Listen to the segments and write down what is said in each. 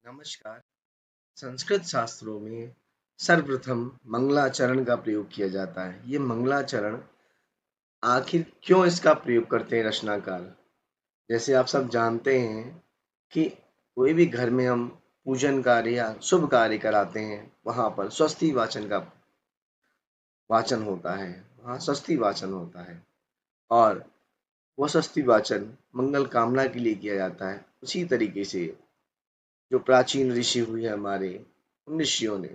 नमस्कार। संस्कृत शास्त्रों में सर्वप्रथम मंगलाचरण का प्रयोग किया जाता है। ये मंगलाचरण आखिर क्यों इसका प्रयोग करते हैं रचनाकार? जैसे आप सब जानते हैं कि कोई भी घर में हम पूजन कार्य या शुभ कार्य कराते हैं, वहां पर स्वस्ति वाचन का वाचन होता है। वहां स्वस्ति वाचन होता है और वह स्वस्ति वाचन मंगल कामना के लिए किया जाता है। उसी तरीके से जो प्राचीन ऋषि हुए हमारे, उन ऋषियों ने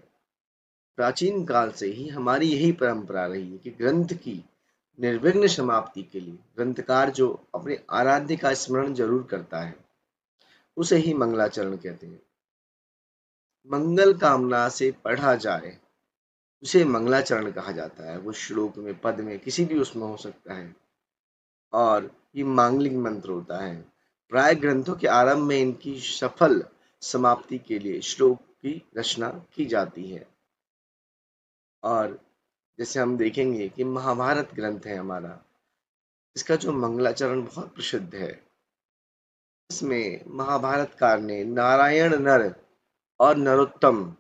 प्राचीन काल से ही हमारी यही परंपरा रही है कि ग्रंथ की निर्विघ्न समाप्ति के लिए ग्रंथकार जो अपने आराध्य का स्मरण जरूर करता है, उसे ही मंगलाचरण कहते हैं। मंगल कामना से पढ़ा जाए उसे मंगलाचरण कहा जाता है। वो श्लोक में, पद में, किसी भी उसमें हो सकता है और ये मांगलिक मंत्र होता है। प्राय ग्रंथों के आरंभ में इनकी सफल समाप्ति के लिए श्लोक की रचना की जाती है। और जैसे हम देखेंगे कि महाभारत ग्रंथ है हमारा, इसका जो मंगलाचरण बहुत प्रसिद्ध है। इसमें महाभारतकार ने नारायण नर और नरोत्तम,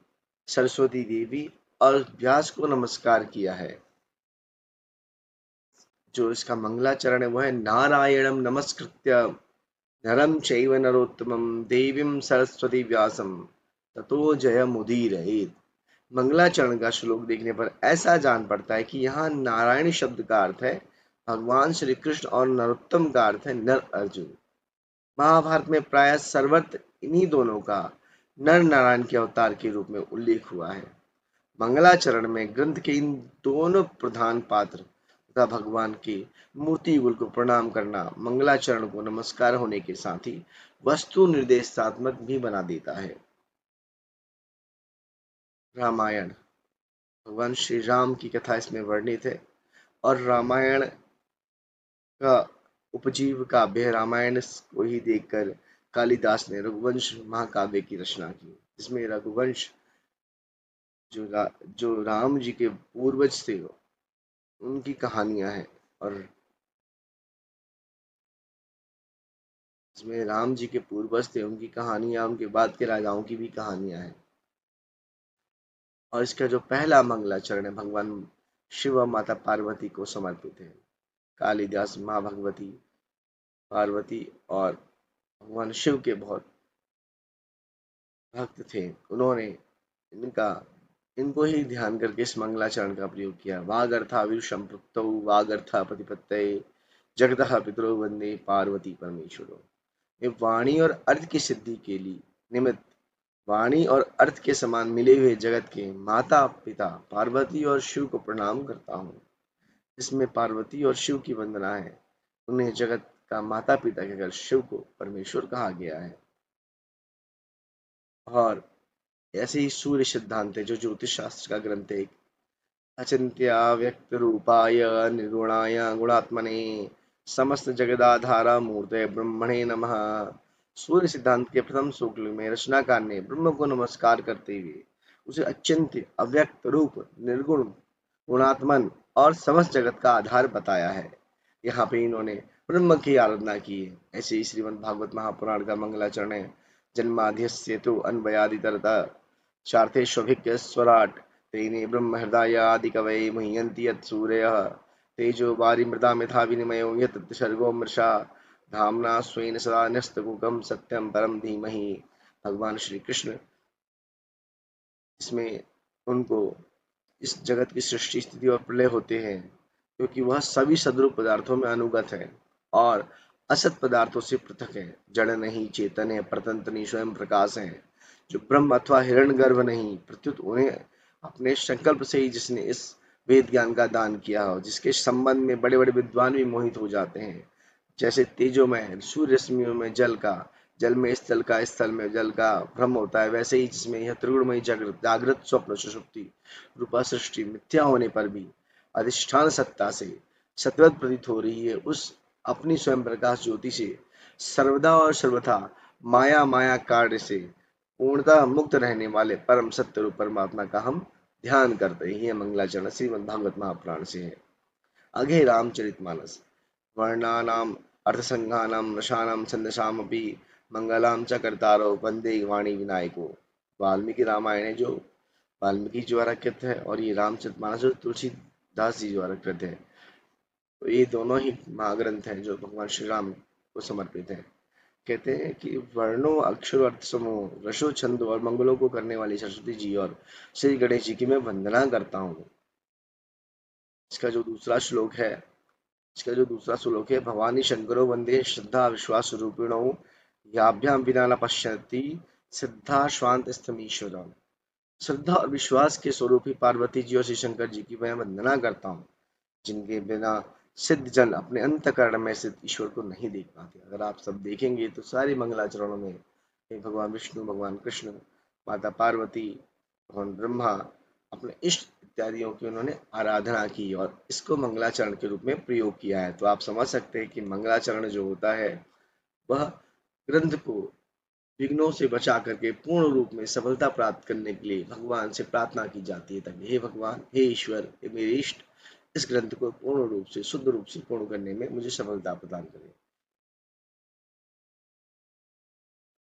सरस्वती देवी और व्यास को नमस्कार किया है। जो इसका मंगलाचरण है वह है नारायणम नमस्कृत्य नरम चैव नरोत्तमम देवीं सरस्वती व्यासम ततो जयमुदीरयेत्। मंगलाचरण का श्लोक देखने पर ऐसा जान पड़ता है कि यहाँ नारायण शब्द का अर्थ है भगवान श्री कृष्ण और नरोत्तम का अर्थ है नर अर्जुन। महाभारत में प्राय सर्वत्र इन्हीं दोनों का नर नारायण के अवतार के रूप में उल्लेख हुआ है। मंगलाचरण में ग्रंथ के इन दोनों प्रधान पात्र तथा भगवान की मूर्ति गुल को प्रणाम करना मंगलाचरण को नमस्कार होने के साथ ही वस्तु निर्देशात्मक भी बना देता है। रामायण, भगवान श्री राम की कथा इसमें वर्णित है और रामायण का उपजीव काव्य रामायण को ही देखकर कालिदास ने रघुवंश महाकाव्य की रचना की, जिसमें रघुवंश जो राम जी के पूर्वज थे उनकी कहानियां हैं और इसमें राम जी के पूर्वज थे उनकी कहानियां, उनके बाद के राजाओं की भी कहानियां हैं। और इसका जो पहला मंगलाचरण है भगवान शिव और माता पार्वती को समर्पित है। कालिदास माँ भगवती, पार्वती और भगवान शिव के बहुत भक्त थे। उन्होंने इनको ही ध्यान करके इस मंगलाचरण का प्रयोग किया। वागर्थाविरुषं पृक्तौ वागर्था प्रतिपत्तये जगतः पितरो वंदे पार्वती परमेश्वरो। ये वाणी और अर्थ की सिद्धि के लिए निमित्त वाणी और अर्थ के समान मिले हुए जगत के माता पिता पार्वती और शिव को प्रणाम करता हूँ। इसमें पार्वती और शिव की वंदना है। उन्हें जगत का माता पिता कहकर शिव को परमेश्वर कहा गया है। और ऐसे ही सूर्य सिद्धांत है जो ज्योतिष शास्त्र का ग्रंथ है। अचिंत्य व्यक्त रूपाय निर्गुणाय गुणात्मने समस्त जगदाधारा मूर्ते ब्रह्मणे नमः। सूर्य सिद्धांत के प्रथम सूक्ल में रचनाकार ने ब्रह्म को नमस्कार करते हुए उसे अचिंत्य, अव्यक्त रूप, निर्गुण, गुणात्मन और समस्त जगत का आधार बताया है। यहाँ पे इन्होंने ब्रह्म की आराधना की है। ऐसे ही श्रीमद् भागवत महापुराण का मंगलाचरण है जन्माद्यस्य तु अन्वयादितरतः चार्थेष्वभिज्ञ स्वराट तेने ब्रह्म हृदयादिकवये मुह्यन्ति यत्सूरयः तेजो वारिमृदा मिथा विनिमयो यत् सर्गो मृषा धाम्ना स्वेन सदा न्यस्तकुकं सत्यम परम धीमहि। भगवान श्री कृष्ण इसमें उनको इस जगत की सृष्टि, स्थिति और प्रलय होते हैं क्योंकि वह सभी सद्रूप पदार्थों में अनुगत है और असत पदार्थों से पृथक है। जड़ नहीं, चेतन है, परतंत्र नहीं, स्वयं प्रकाश है। जो ब्रह्म अथवा हिरण्यगर्भ नहीं, प्रत्युत उन्हें अपने संकल्प से ही जिसने इस वेद ज्ञान का दान किया हो, जिसके संबंध में बड़े बड़े विद्वान भी मोहित हो जाते हैं। जैसे तेजोमय सूर्य रश्मियों में जल का, जल में स्थल का, स्थल में जल का भ्रम होता है, वैसे ही जिसमें यह त्रिगुणमयी जागृत स्वप्न सुषुप्ति रूपा सृष्टि मिथ्या होने पर भी अधिष्ठान सत्ता से सतवत प्रतीत हो रही है, उस अपनी स्वयं प्रकाश ज्योति से सर्वदा और सर्वथा माया कार्य से पूर्णतः मुक्त रहने वाले परम सत्य रूप परमात्मा का हम ध्यान करते हैं। यह मंगलाचरण श्रीमद् भागवत महापुराण से है। आगे रामचरितमानस वर्णानाम अर्थसंघानाम रसानाम छंदसामपि मंगलम च कर्तारो वंदे वाणी विनायको। वाल्मीकि रामायण है जो वाल्मीकि जी द्वारा कृत है, और ये रामचरितमानस जो तुलसीदास जी द्वारा कृत है। तो ये दोनों ही महाग्रंथ हैं जो भगवान श्री राम को समर्पित है। कहते हैं कि वर्णों अक्षर अर्थ समूह रसो छंद और मंगलों को करने वाली सरस्वती जी और श्री गणेश जी की मैं वंदना करता हूँ। इसका जो दूसरा श्लोक है भवानी शंकरो वंदे श्रद्धा विश्वास रूपिणो याभ्याम विना न पश्यति सिद्धा स्वांत स्तमीश्वरम। श्रद्धा और विश्वास के स्वरूप ही पार्वती जी और श्री शंकर जी की मैं वंदना करता हूँ, जिनके बिना सिद्ध जन अपने अंतःकरण में स्थित ईश्वर को नहीं देख पाते। अगर आप सब देखेंगे तो सारी मंगलाचरणों में भगवान विष्णु, भगवान कृष्ण, माता पार्वती, भगवान ब्रह्मा अपने इष्ट इत्यादियों की उन्होंने आराधना की और इसको मंगलाचरण के रूप में प्रयोग किया है। तो आप समझ सकते हैं कि मंगलाचरण जो होता है वह ग्रंथ को विघ्नों से बचा करके पूर्ण रूप में सफलता प्राप्त करने के लिए भगवान से प्रार्थना की जाती है, ताकि हे भगवान, हे ईश्वर, हे मेरे इष्ट, इस ग्रंथ को पूर्ण रूप से, शुद्ध रूप से पूर्ण करने में मुझे सफलता प्रदान करें।